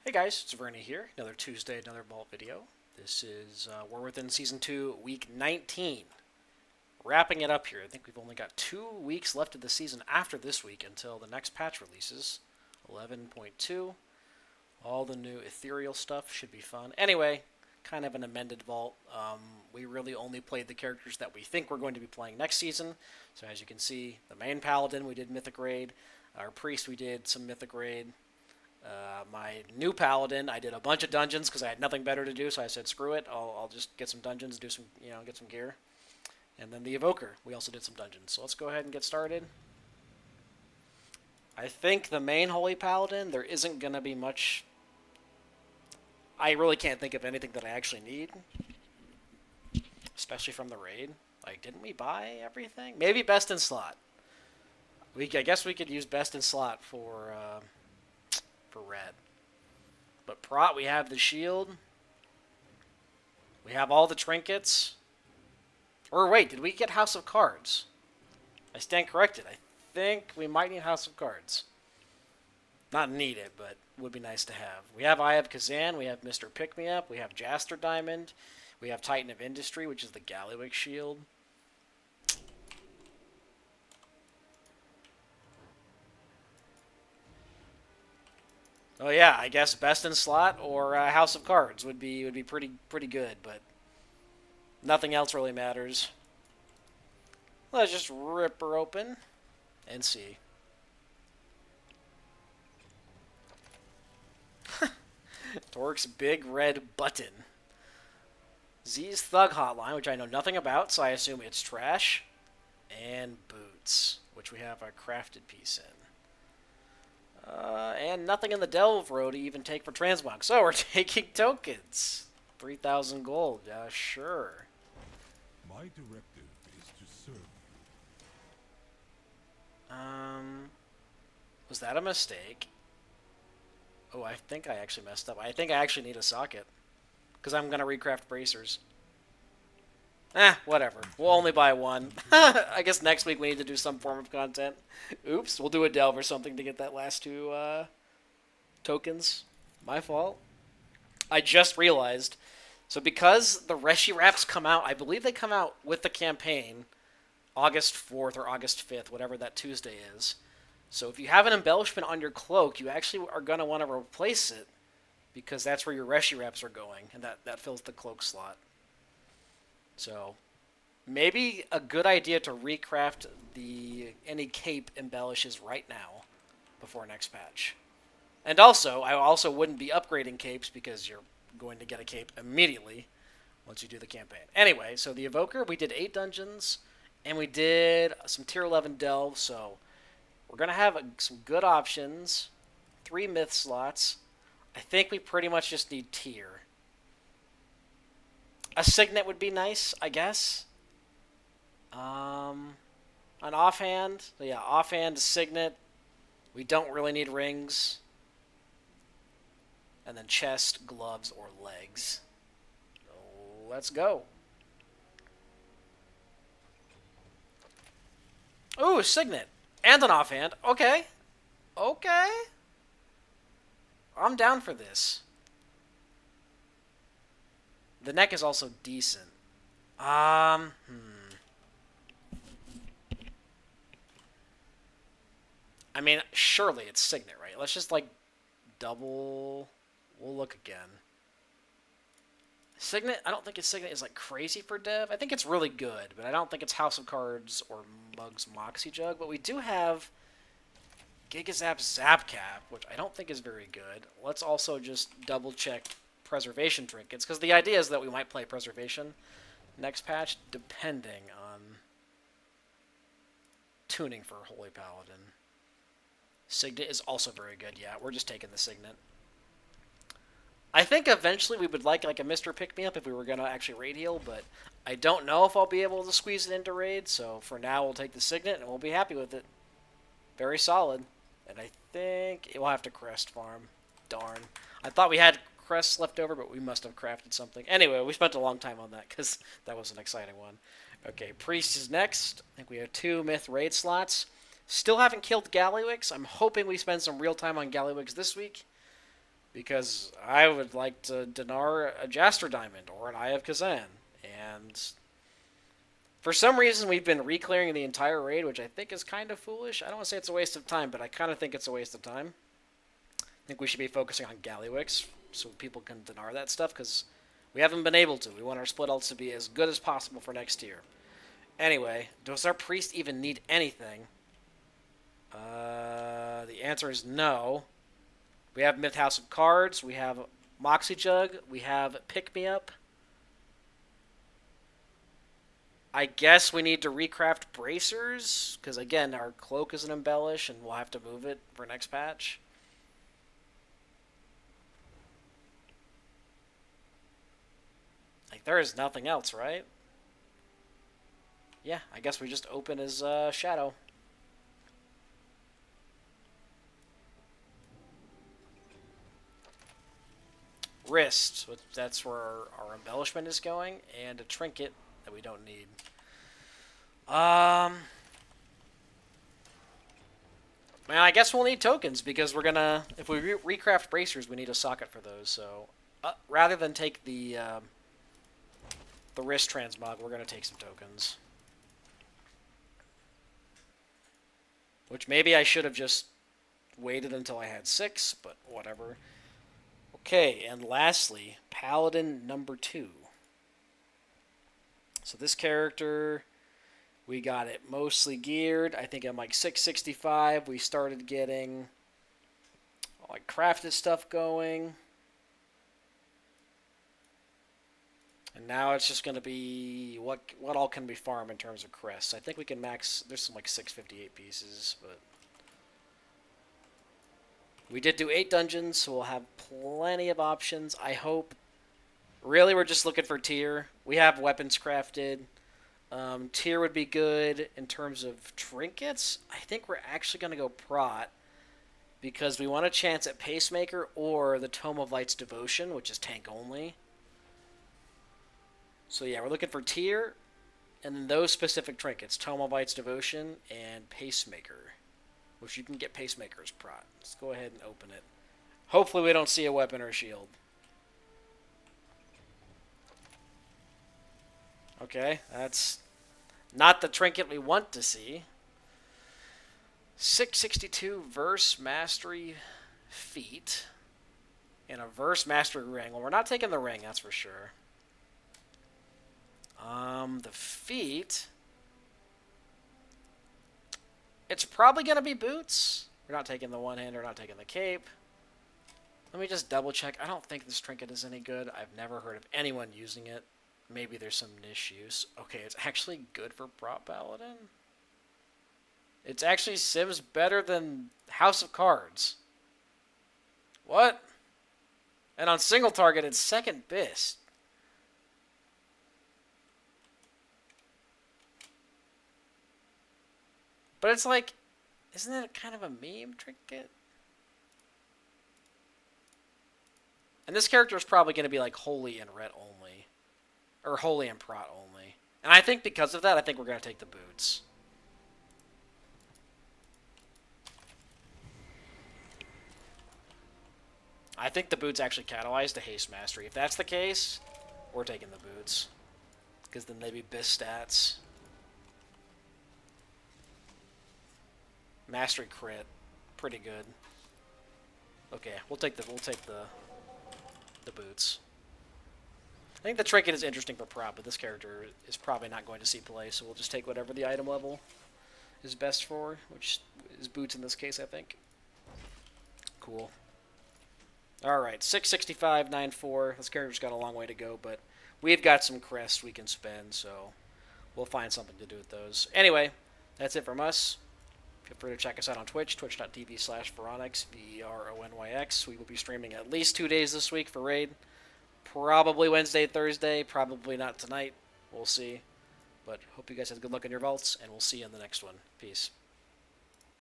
Hey guys, it's Vernie here. Another Tuesday, another Vault video. This is, we're within Season 2, Week 19. Wrapping it up here. I think we've only got 2 weeks left of the season after this week until the next patch releases. 11.2. All the new ethereal stuff should be fun. Anyway, kind of an amended Vault. We really only played the characters that we think we're going to be playing next season. So as you can see, the main Paladin we did Mythic Raid. Our Priest we did some Mythic Raid. My new Paladin, I did a bunch of dungeons because I had nothing better to do, so I said, screw it, I'll just get some dungeons, do some, get some gear. And then the Evoker, we also did some dungeons. So let's go ahead and get started. I think the main Holy Paladin, there isn't going to be much. I really can't think of anything that I actually need, especially from the raid. Like, didn't we buy everything? Maybe best in slot. I guess we could use best in slot for red. But Prot, we have the shield. We have all the trinkets. Or wait, did we get House of Cards? I stand corrected. I think we might need House of Cards. Not need it, but would be nice to have. We have Eye of Kazan. We have Mr. Pick-Me-Up. We have Jaster Diamond. We have Titan of Industry, which is the Gallywix shield. Oh yeah, I guess best in slot or House of Cards would be pretty good, but nothing else really matters. Let's just rip her open and see. Torque's big red button. Z's Thug Hotline, which I know nothing about, so I assume it's trash. And Boots, which we have a crafted piece in. And nothing in the Delve row to even take for Transmog. So we're taking tokens. 3,000 gold. Yeah, sure. My directive is to serve you. Was that a mistake? Oh, I think I actually messed up. I think I actually need a socket. Because I'm going to recraft bracers. Whatever. We'll only buy one. I guess next week we need to do some form of content. Oops, we'll do a delve or something to get that last two tokens. My fault. I just realized. So because the Reshiwraps come out, I believe they come out with the campaign August 4th or August 5th, whatever that Tuesday is. So if you have an embellishment on your cloak, you actually are going to want to replace it because that's where your Reshiwraps are going, and that fills the cloak slot. So, maybe a good idea to recraft any cape embellishes right now before next patch. And also, I also wouldn't be upgrading capes because you're going to get a cape immediately once you do the campaign. Anyway, so the Evoker, we did 8 dungeons, and we did some tier 11 delves, so we're going to have some good options. 3 myth slots. I think we pretty much just need tier. A Signet would be nice, I guess. An offhand. So yeah, offhand, Signet. We don't really need rings. And then chest, gloves, or legs. So let's go. Ooh, Signet. And an offhand. Okay. Okay. I'm down for this. The neck is also decent. I mean, surely it's Signet, right? Let's just, like, double. We'll look again. Signet, I don't think it's Signet is, like, crazy for dev. I think it's really good, but I don't think it's House of Cards or Mug's Moxie Jug. But we do have Gigazap Zapcap, which I don't think is very good. Let's also just double check Preservation trinkets, because the idea is that we might play Preservation next patch, depending on tuning for Holy Paladin. Signet is also very good. Yeah, we're just taking the Signet. I think eventually we would like a Mr. Pick-Me-Up if we were going to actually raid heal, but I don't know if I'll be able to squeeze it into raid, so for now we'll take the Signet and we'll be happy with it. Very solid. And I think it will have to crest farm. Darn. I thought we had crests left over, but we must have crafted something. Anyway, we spent a long time on that because that was an exciting one. Okay, Priest is next. I think we have 2 Myth raid slots. Still haven't killed Gallywix. I'm hoping we spend some real time on Gallywix this week. because I would like to dinar a Jaster Diamond or an Eye of Kazan. And for some reason, we've been re-clearing the entire raid, which I think is kind of foolish. I don't want to say it's a waste of time, but I kind of think it's a waste of time. I think we should be focusing on Gallywix so people can dinar that stuff, because we haven't been able to. We want our split ults to be as good as possible for next year. Anyway, does our priest even need anything? The answer is no. We have Myth House of Cards, we have Moxie Jug, we have Pick Me Up. I guess we need to recraft Bracers, because again, our cloak is an embellish, and we'll have to move it for next patch. Like, there is nothing else, right? Yeah, I guess we just open as Shadow. Wrist, that's where our embellishment is going, and a trinket that we don't need. Man, I guess we'll need tokens, because we're gonna, if we recraft bracers, we need a socket for those. So rather than take the wrist transmog, we're gonna take some tokens. Which maybe I should have just waited until I had 6, but whatever. Okay, and lastly, Paladin number 2. So this character, we got it mostly geared. I think I'm like 665. We started getting like crafted stuff going. And now it's just going to be what all can we farm in terms of crests. I think we can max, there's some like 658 pieces, but we did do 8 dungeons, so we'll have plenty of options, I hope. Really, we're just looking for tier. We have weapons crafted. Tier would be good in terms of trinkets. I think we're actually going to go prot, because we want a chance at Pacemaker or the Tome of Light's Devotion, which is tank only. So yeah, we're looking for tier, and then those specific trinkets, Tome of Light's Devotion and Pacemaker, which you can get Pacemaker's prot. Let's go ahead and open it. Hopefully we don't see a weapon or a shield. Okay, that's not the trinket we want to see. 662 Verse Mastery Feat and a Verse Mastery Ring. Well, we're not taking the ring, that's for sure. The feet, it's probably going to be boots. We're not taking the one-hander, not taking the cape. Let me just double check. I don't think this trinket is any good. I've never heard of anyone using it. Maybe there's some niche use. Okay, it's actually good for prop paladin. It's actually sims better than House of Cards. What? And on single target, it's second best. But it's like, isn't it kind of a meme trinket? And this character is probably going to be like holy and ret only. Or holy and prot only. And I think because of that, I think we're going to take the boots. I think the boots actually catalyze the haste mastery. If that's the case, we're taking the boots. Because then they'd be bis stats. Mastery crit, pretty good. Okay, we'll take the boots. I think the trinket is interesting for prop, but this character is probably not going to see play, so we'll just take whatever the item level is best for, which is boots in this case, I think. Cool. Alright, 665, 94. This character's got a long way to go, but we've got some crests we can spend, so we'll find something to do with those. Anyway, that's it from us. Feel free to check us out on Twitch, twitch.tv/Veronyx, VERONYX. We will be streaming at least 2 days this week for Raid. Probably Wednesday, Thursday, probably not tonight. We'll see. But hope you guys have good luck in your vaults, and we'll see you in the next one. Peace.